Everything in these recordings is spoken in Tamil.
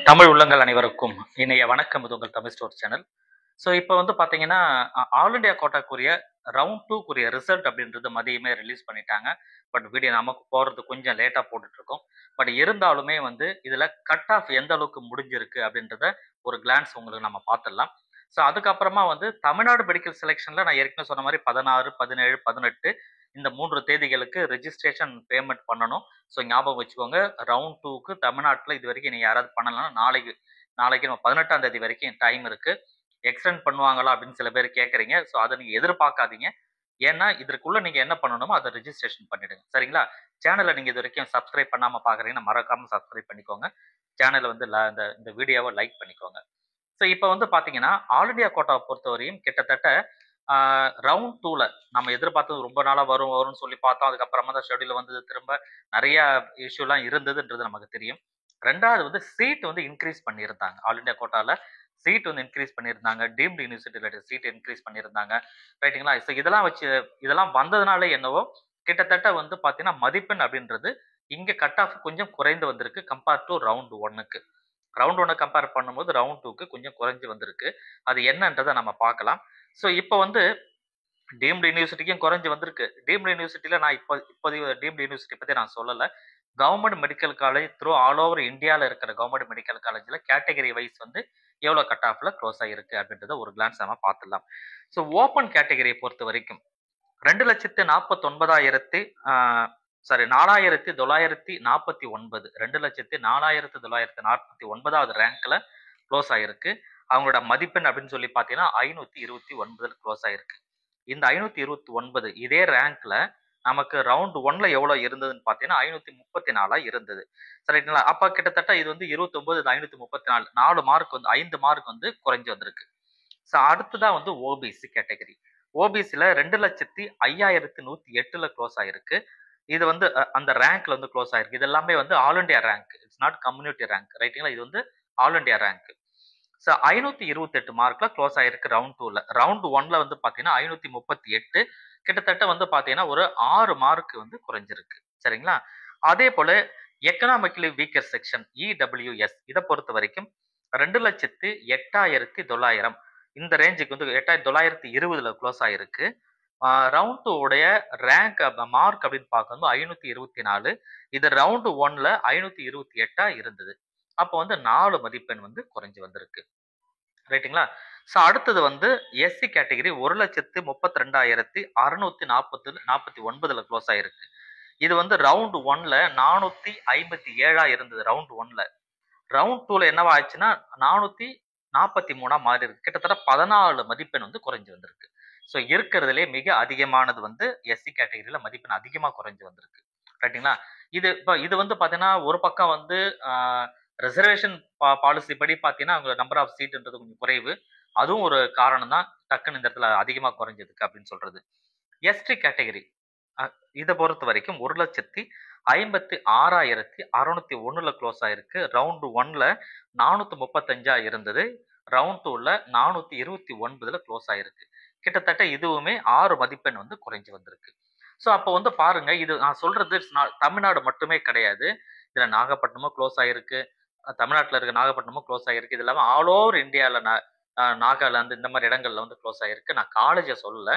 தமிழ் உள்ளங்கள் அனைவருக்கும் இணைய வணக்கம். இது உங்கள் தமிழ் ஸ்டோர் சேனல். ஸோ இப்போ வந்து பார்த்தீங்கன்னா, ஆல் இண்டியா கோட்டாக்குரிய ரவுண்ட் டூக்குரிய ரிசல்ட் அப்படின்றது மதியமே ரிலீஸ் பண்ணிட்டாங்க. பட் வீடியோ நமக்கு போகிறது கொஞ்சம் லேட்டாக போட்டுட்ருக்கோம். பட் இருந்தாலுமே வந்து இதில் கட் ஆஃப் எந்த அளவுக்கு முடிஞ்சிருக்கு அப்படின்றத ஒரு கிளான்ஸ் உங்களுக்கு நம்ம பார்த்துடலாம். ஸோ அதுக்கப்புறமா வந்து தமிழ்நாடு மெடிக்கல் செலெக்ஷனில் நான் ஏற்கனவே சொன்ன மாதிரி 16, 17, 18 இந்த 3 தேதிகளுக்கு ரெஜிஸ்ட்ரேஷன் பேமெண்ட் பண்ணணும். ஸோ ஞாபகம் வச்சுக்கோங்க. ரவுண்ட் டூக்கு தமிழ்நாட்டில் இது வரைக்கும் நீங்கள் யாராவது பண்ணலன்னா நாளைக்கு நம்ம 18ஆம் தேதி வரைக்கும் டைம் இருக்கு. எக்ஸ்டெண்ட் பண்ணுவாங்களா அப்படின்னு சில பேர் கேட்குறீங்க. ஸோ அதை நீங்கள் எதிர்பார்க்காதீங்க. ஏன்னா இதற்குள்ள நீங்கள் என்ன பண்ணணுமோ அதை ரெஜிஸ்ட்ரேஷன் பண்ணிடுங்க. சரிங்களா? சேனலை நீங்கள் இது வரைக்கும் சப்ஸ்கிரைப் பண்ணாமல் பார்க்குறீங்கன்னா மறக்காமல் சப்ஸ்கிரைப் பண்ணிக்கோங்க. சேனலை வந்து இந்த வீடியோவை லைக் பண்ணிக்கோங்க. ஸோ இப்போ வந்து பார்த்தீங்கன்னா ஆல் இண்டியா கோட்டாவை பொறுத்தவரையும் கிட்டத்தட்ட ரவுண்ட் டூல நம்ம எதிர்பார்த்தது ரொம்ப நாளாக வரும்னு சொல்லி பார்த்தோம். அதுக்கப்புறமா தான் ஷெடியூல் வந்தது. திரும்ப நிறைய இஷ்யூலாம் இருந்ததுன்றது நமக்கு தெரியும். ரெண்டாவது வந்து சீட் வந்து இன்க்ரீஸ் பண்ணியிருந்தாங்க. ஆல் இண்டியா கோட்டாவில் சீட் வந்து இன்க்ரீஸ் பண்ணியிருந்தாங்க. டீம்டு யூனிவர்சிட்டியில் சீட் இன்க்ரீஸ் பண்ணியிருந்தாங்க. ரைட்டுங்களா? ஸோ இதெல்லாம் வந்ததுனால என்னவோ கிட்டத்தட்ட வந்து பார்த்தீங்கன்னா மதிப்பெண் அப்படின்றது இங்கே கட் ஆஃப் கொஞ்சம் குறைந்து வந்திருக்கு கம்பேர் டு ரவுண்ட் ஒன்னுக்கு. ரவுண்ட் ஒன்னை கம்பேர் பண்ணும்போது ரவுண்ட் டூக்கு கொஞ்சம் குறைஞ்சி வந்திருக்கு. அது என்னன்றதை நம்ம பார்க்கலாம். ஸோ இப்போ வந்து டீம்டு யூனிவர்சிட்டிக்கும் குறைஞ்சி வந்திருக்கு. டீம்டு யூனிவர்சிட்டியில் நான் இப்போதைய டீம்டு யூனிவர்சிட்டி பற்றி நான் சொல்லலை. Government medical college through all over இந்தியாவில் இருக்கிற கவர்மெண்ட் மெடிக்கல் காலேஜில் கேட்டகரி வைஸ் வந்து எவ்வளோ கட் ஆஃபில் க்ளோஸ் ஆகிருக்கு அப்படின்றத ஒரு கிளான்ஸ் நம்ம பார்த்துடலாம். ஸோ ஓப்பன் கேட்டகரியை பொறுத்த வரைக்கும் 4,949 2,04,949வது ரேங்க்ல க்ளோஸ் ஆயிருக்கு. அவங்களோட மதிப்பெண் அப்படின்னு சொல்லி பார்த்தீங்கன்னா 529 க்ளோஸ் ஆயிருக்கு. இந்த 529 இதே ரேங்க்ல நமக்கு ரவுண்ட் ஒன்ல எவ்வளோ இருந்ததுன்னு பார்த்தீங்கன்னா 534 இருந்தது. சரிங்களா? அப்போ கிட்டத்தட்ட இது வந்து 29, 534 4 மார்க் வந்து 5 மார்க் வந்து குறைஞ்சி வந்திருக்கு. ஸோ அடுத்ததான் வந்து ஓபிசி கேட்டகரி. ஓபிசியில் 2,05,108 க்ளோஸ் ஆயிருக்கு. இது வந்து அந்த ரேங்க்ல வந்து க்ளோஸ் ஆயிருக்கு. இது எல்லாமே வந்து all India rank. It's not community rank. ரைட்டுங்களா? இது வந்து ஆல் இண்டியா ரேங்க். ஸோ 528 மார்க்ல க்ளோஸ் ஆயிருக்கு ரவுண்ட் டூல. ரவுண்ட் ஒன்ல வந்து பார்த்தீங்கன்னா 538 கிட்டத்தட்ட வந்து பார்த்தீங்கன்னா ஒரு 6 மார்க் வந்து குறைஞ்சிருக்கு. சரிங்களா? அதே போல எக்கனாமிக்கலி வீக்கர் செக்ஷன் இடபிள்யூஎஸ் இதை பொறுத்த வரைக்கும் 2,08,900 இந்த ரேஞ்சுக்கு வந்து 8,920 க்ளோஸ் ஆயிருக்கு. ரவுண்ட் டூ உடைய ரேங்க் மார்க் அப்படின்னு பார்க்கும்போது 524. இது ரவுண்டு ஒன்ல 528 இருந்தது. அப்போ வந்து 4 மதிப்பெண் வந்து குறைஞ்சி வந்திருக்கு. ரைட்டுங்களா? ஸோ அடுத்தது வந்து எஸ்சி கேட்டகரி 1,32,649 க்ளோஸ் ஆயிருக்கு. இது வந்து ரவுண்ட் ஒன்ல 457 இருந்தது. ரவுண்ட் ஒன்ல. ரவுண்ட் டூல என்னவா ஆச்சுன்னா 443 மாறி இருக்கு. கிட்டத்தட்ட 14 மதிப்பெண் வந்து குறைஞ்சி வந்திருக்கு. ஸோ இருக்கிறதுலே மிக அதிகமானது வந்து எஸ்சி கேட்டகரியில மதிப்பெண் அதிகமாக குறைஞ்சி வந்திருக்கு. ரைட்டுங்களா? இது வந்து பார்த்தீங்கன்னா ஒரு பக்கம் வந்து ரிசர்வேஷன் பாலிசி படி பார்த்தீங்கன்னா அவங்க நம்பர் ஆஃப் சீட்ன்றது கொஞ்சம் குறைவு. அதுவும் ஒரு காரணம் தான் டக்குன்னு இந்த இடத்துல அதிகமாக குறைஞ்சதுக்கு அப்படின்னு சொல்றது. எஸ்டி கேட்டகரி இதை பொறுத்த வரைக்கும் 1,56,601 க்ளோஸ் ஆயிருக்கு. ரவுண்டு ஒன்ல 435 இருந்தது. ரவுண்ட் டூல 429 க்ளோஸ் ஆயிருக்கு. கிட்டத்தட்ட இதுவுமே 6 மதிப்பெண் வந்து குறைஞ்சி வந்திருக்கு. ஸோ அப்போ வந்து பாருங்க, இது நான் சொல்றது தமிழ்நாடு மட்டுமே கிடையாது. இதுல நாகப்பட்டினமும் க்ளோஸ் ஆயிருக்கு. தமிழ்நாட்டில் இருக்க நாகப்பட்டினமும் க்ளோஸ் ஆயிருக்கு. இது இல்லாமல் ஆல் ஓவர் இந்தியாவில் நாகாலாந்து இந்த மாதிரி இடங்கள்ல வந்து க்ளோஸ் ஆயிருக்கு. நான் காலேஜை சொல்லல.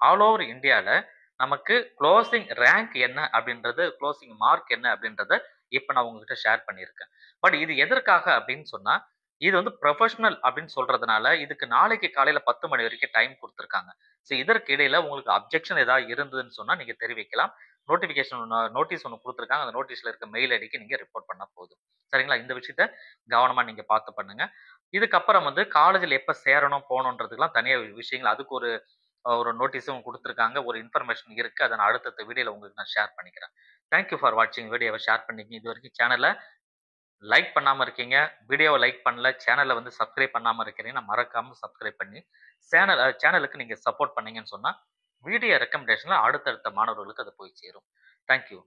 ஆல் ஓவர் இந்தியாவில் நமக்கு க்ளோசிங் ரேங்க் என்ன அப்படின்றது, க்ளோசிங் மார்க் என்ன அப்படின்றத இப்போ நான் உங்ககிட்ட ஷேர் பண்ணியிருக்கேன். பட் இது எதற்காக அப்படின்னு சொன்னா, இது வந்து ப்ரொஃபஷனல் அப்படின்னு சொல்றதுனால இதுக்கு நாளைக்கு காலையில 10 மணி வரைக்கும் டைம் கொடுத்துருக்காங்க. ஸோ இதற்கு இடையில உங்களுக்கு அப்ஜெக்ஷன் ஏதாவது இருந்ததுன்னு சொன்னா நீங்க தெரிவிக்கலாம். நோட்டீஸ் ஒன்று கொடுத்துருக்காங்க. அந்த நோட்டீஸ்ல இருக்க மெயில் ஐடிக்கு நீங்க ரிப்போர்ட் பண்ணா போதும். சரிங்களா? இந்த விஷயத்த கவனமா நீங்க பார்த்து பண்ணுங்க. இதுக்கப்புறம் வந்து காலேஜில் எப்போ சேரணும் போகணுன்றதுக்கெல்லாம் தனியாக விஷயங்கள், அதுக்கு ஒரு நோட்டீஸும் கொடுத்துருக்காங்க. ஒரு இன்ஃபர்மேஷன் இருக்கு. அதை நான் அடுத்த வீடியோல உங்களுக்கு நான் ஷேர் பண்ணிக்கிறேன். தேங்க்யூ ஃபார் வாட்சிங். வீடியோவை ஷேர் பண்ணிக்கிங்க. இது வரைக்கும் சேனலை லைக் பண்ணாமல் இருக்கீங்க, வீடியோவை லைக் பண்ணல, சேனலை வந்து சப்ஸ்கிரைப் பண்ணாமல் இருக்கிறீங்கன்னா மறக்காமல் சப்ஸ்கிரைப் பண்ணி சேனலுக்கு நீங்கள் சப்போர்ட் பண்ணீங்கன்னு சொன்னால் வீடியோ ரெக்கமெண்டேஷனில் அடுத்தடுத்த மாணவர்களுக்கு அது போய் சேரும். தேங்க்யூ.